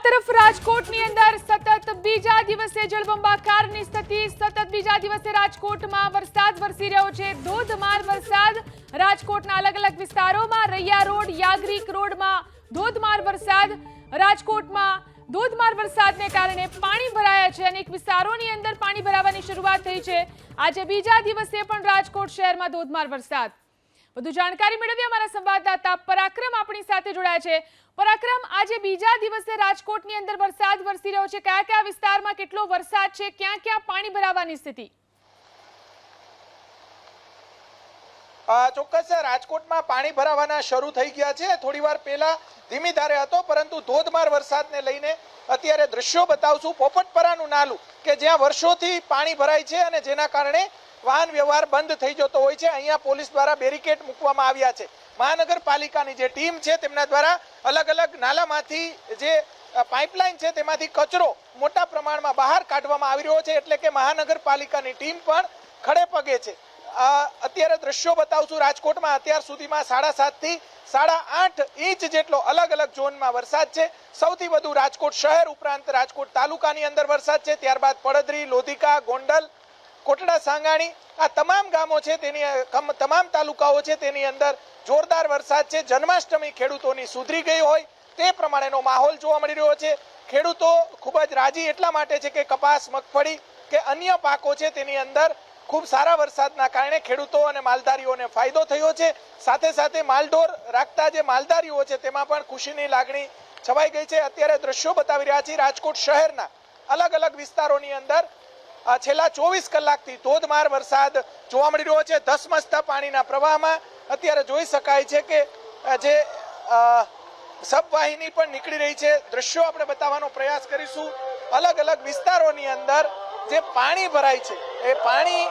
તરફ રાજકોટની અંદર સતત બીજા દિવસે જળબંબાકારની સ્થિતિ સતત બીજા દિવસે રાજકોટમાં વરસાદ વરસી રહ્યો છે। ધોધમાર વરસાદ રાજકોટના અલગ અલગ વિસ્તારોમાં રૈયા રોડ યાગ્રિક રોડમાં ધોધમાર વરસાદ રાજકોટમાં ધોધમાર વરસાદને કારણે પાણી ભરાયા છે। અનેક વિસ્તારોની અંદર પાણી ભરાવાની શરૂઆત થઈ છે। આજે બીજા દિવસે પણ રાજકોટ શહેરમાં ધોધમાર વરસાદ। વધુ જાણકારી મેળવીએ અમારા સંવાદદાતા પરાક્રમ આપણી સાથે જોડાયા છે। પરાક્રમ, આજે બીજા દિવસે રાજકોટની અંદર વરસાદ વરસી રહ્યો છે। કયા કયા વિસ્તારમાં કેટલો વરસાદ છે, ક્યાં ક્યાં પાણી ભરાવાની સ્થિતિ? ચોક્કસ રાજકોટમાં પાણી ભરાવાના શરૂ થઈ ગયા છે। થોડીવાર પહેલા ધીમી ધારે હતો, પરંતુ ધોધમાર વરસાદને લઈને અત્યારે દ્રશ્યો બતાવશું। પોપટપરાનું નાલું કે જ્યાં વર્ષોથી પાણી ભરાય છે અને જેના કારણે વાહન વ્યવહાર બંધ થઈ જતો હોય છે, અહીંયા પોલીસ દ્વારા બેરિકેડ મૂકવામાં આવ્યા છે। મહાનગરપાલિકાની જે ટીમ છે તેમના દ્વારા અલગ અલગ નાલામાંથી જે પાઇપલાઇન છે તેમાંથી કચરો મોટા પ્રમાણમાં બહાર કાઢવામાં આવી રહ્યો છે, એટલે કે મહાનગરપાલિકાની ટીમ પણ ખડે પગે છે। અત્યારે દ્રશ્યો બતાવશું। રાજકોટમાં અત્યાર સુધીમાં 7.5 થી 8.5 ઇંચ જેટલો અલગ અલગ ઝોનમાં વરસાદ છે। સૌથી વધુ રાજકોટ શહેર ઉપરાંત રાજકોટ તાલુકાની અંદર વરસાદ છે, ત્યારબાદ પડદરી, લોધિકા, ગોંડલ, કોટડા, સાંગાણી આ તમામ ગામો છે, તેની તમામ તાલુકાઓ છે તેની અંદર જોરદાર વરસાદ છે। જન્માષ્ટમી ખેડૂતોની સુધરી ગઈ હોય તે પ્રમાણેનો માહોલ જોવા મળી રહ્યો છે। ખેડૂતો ખૂબ જ રાજી એટલા માટે છે કે કપાસ, મગફળી કે અન્ય પાકો છે તેની અંદર ખૂબ સારા વરસાદના કારણે ખેડૂતો અને માલધારીઓને ફાયદો થયો છે। સાથે સાથે માલઢોર રાખતા જે માલધારીઓ છે તેમાં પણ ખુશીની લાગણી છવાઈ ગઈ છે। અત્યારે દ્રશ્યો બતાવી રહ્યા છીએ રાજકોટ શહેરના અલગ અલગ વિસ્તારોની અંદર છેલ્લા 24 કલાકથી ધોધમાર વરસાદ જોવા મળી રહ્યો છે। ધસમસતા પાણીના પ્રવાહમાં અત્યારે જોઈ શકાય છે કે જે સબવાહિની પણ નીકળી રહી છે। દ્રશ્યો આપણે બતાવવાનો પ્રયાસ કરીશું। અલગ અલગ વિસ્તારોની અંદર જે પાણી ભરાય છે એ પાણી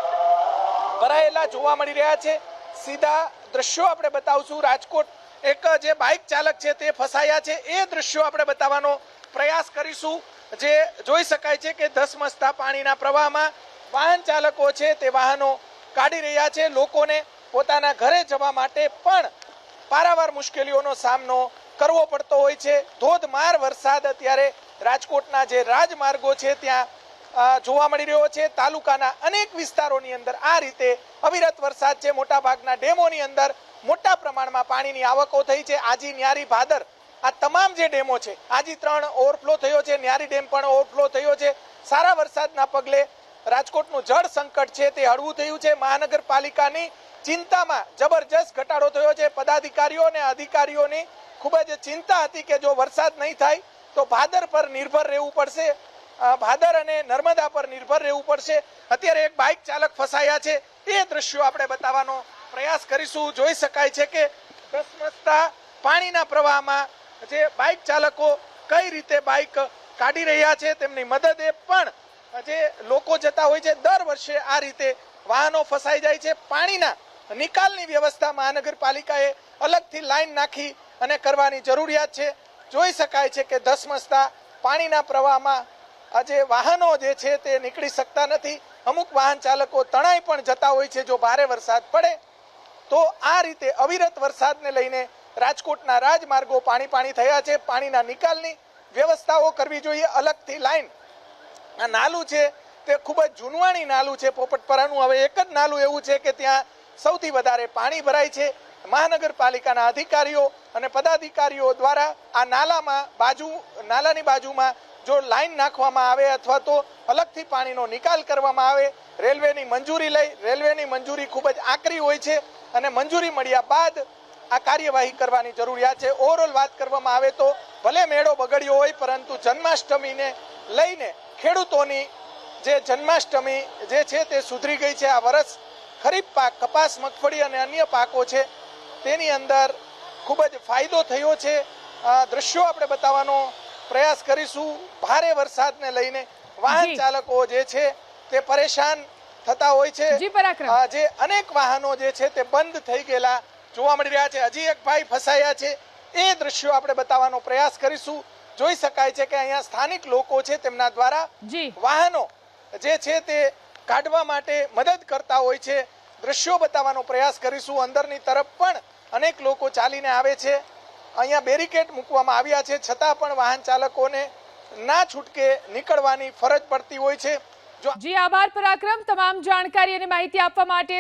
ભરાયેલા જોવા મળી રહ્યા છે। સીધા દ્રશ્યો આપણે બતાવશું। રાજકોટ એક જે બાઇક ચાલક છે તે ફસાયા છે, એ દ્રશ્યો આપણે બતાવવાનો પ્રયાસ કરીશું। જે જોઈ શકાય છે કે ધસમસતા પાણીના પ્રવાહમાં વાહન ચાલકો છે તે વાહનો કાઢી રહ્યા છે। લોકોને પોતાના ઘરે જવા માટે પણ પારાવાર મુશ્કેલીઓનો સામનો કરવો પડતો હોય છે। ધોધમાર વરસાદ અત્યારે રાજકોટના જે રાજમાર્ગો છે ત્યાં જોવા મળી રહ્યો છે। તાલુકાના અનેક વિસ્તારોની અંદર આ રીતે અવિરત વરસાદ છે। મોટાભાગના ડેમોની અંદર મોટા પ્રમાણમાં પાણીની આવકો થઈ છે। આજી, ન્યારી, ભાદર આ તમામ જે ડેમો છે, આજી 3 ઓવરફ્લો થયો છે, ન્યારી ડેમ પણ ઓવરફ્લો થયો છે। સારા વરસાદના પગલે રાજકોટનું જળ સંકટ છે તે હળવું થયું છે। મહાનગરપાલિકાની ચિંતામાં જબરજસ્ત ઘટાડો થયો છે। પદાધિકારીઓ અને અધિકારીઓની ખૂબ જ ચિંતા હતી કે જો વરસાદ નહીં થાય તો ભાદર પર નિર્ભર રહેવું પડશે, ભાદર અને નર્મદા પર નિર્ભર રહેવું પડશે। અત્યારે એક બાઇક ચાલક ફસાયા છે, એ દ્રશ્યો આપણે બતાવવાનો પ્રયાસ કરીશું। જોઈ શકાય છે કે ધસમસતા પાણીના પ્રવાહમાં જે બાઇક ચાલકો કઈ રીતે બાઇક કાઢી રહ્યા છે, તેમની મદદે પણ જે લોકો જતા હોય છે, દર વર્ષે આ રીતે વાહનો ફસાઈ જાય છે। પાણીના નિકાલની વ્યવસ્થા મહાનગરપાલિકાએ અલગથી લાઈન નાખી અને કરવાની જરૂરિયાત છે। જોઈ શકાય છે કે ધસમસતા પાણીના પ્રવાહમાં આજે વાહનો જે છે તે નીકળી શકતા નથી। અમુક વાહન ચાલકો તણાઈ પણ જતા હોય છે જો ભારે વરસાદ પડે તો। આ રીતે અવિરત વરસાદને લઈને રાજકોટના રાજમાર્ગો પાણી થયા છે। પાણીના નિકાલની વ્યવસ્થાઓ કરવી જોઈએ, અલગથી લાઈન। આ નાલું છે તે ખૂબ જ જૂનવાણી નાલું છે પોપટપરાનું। હવે એક જ નાલું એવું છે કે ત્યાં સૌથી વધારે પાણી ભરાય છે। મહાનગરપાલિકાના અધિકારીઓ અને પદાધિકારીઓ દ્વારા આ નાલાની બાજુમાં જો લાઈન નાખવામાં આવે અથવા તો અલગથી પાણીનો નિકાલ કરવામાં આવે, રેલવેની મંજૂરી લઈ, રેલવેની મંજૂરી ખૂબ જ આકરી હોય છે અને મંજૂરી મળ્યા બાદ આ કાર્યવાહી કરવાની જરૂરિયાત છે। ઓવરઓલ વાત કરવામાં આવે તો ભલે મેળો બગડ્યો હોય, પરંતુ જન્માષ્ટમીને લઈને ખેડૂતોની જે જન્માષ્ટમી જે છે તે સુધરી ગઈ છે। આ વર્ષ ખરીફ પાક, કપાસ, મગફળી અને અન્ય પાકો છે તેની અંદર ખૂબ જ ફાયદો થયો છે। દ્રશ્યો આપણે બતાવવાનો પ્રયાસ કરીશું। ભારે વરસાદને લઈને વાહન ચાલકો જે છે તે પરેશાન થતા હોય છે। જે અનેક વાહનો જે છે તે બંધ થઈ ગયેલા જોવા મળી રહ્યા છે। હજી એક ભાઈ ફસાયા છે, એ દ્રશ્યો આપણે બતાવવાનો પ્રયાસ કરીશું। જોઈ શકાય છે કે અહીંયા સ્થાનિક લોકો છે તેમના દ્વારા વાહનો જે છે તે કાઢવા માટે મદદ કરતા હોય છે। દ્રશ્યો બતાવવાનો પ્રયાસ કરીશું। અંદરની તરફ પણ અનેક લોકો ચાલીને આવે છે। અહીંયા બેરિકેડ મૂકવામાં આવ્યા છે, છતાં પણ વાહન ચાલકોને ના છૂટકે નીકળવાની ફરજ પડતી હોય છે. જો જી આભાર પરાક્રમ, તમામ જાણકારી અને માહિતી આપવા માટે.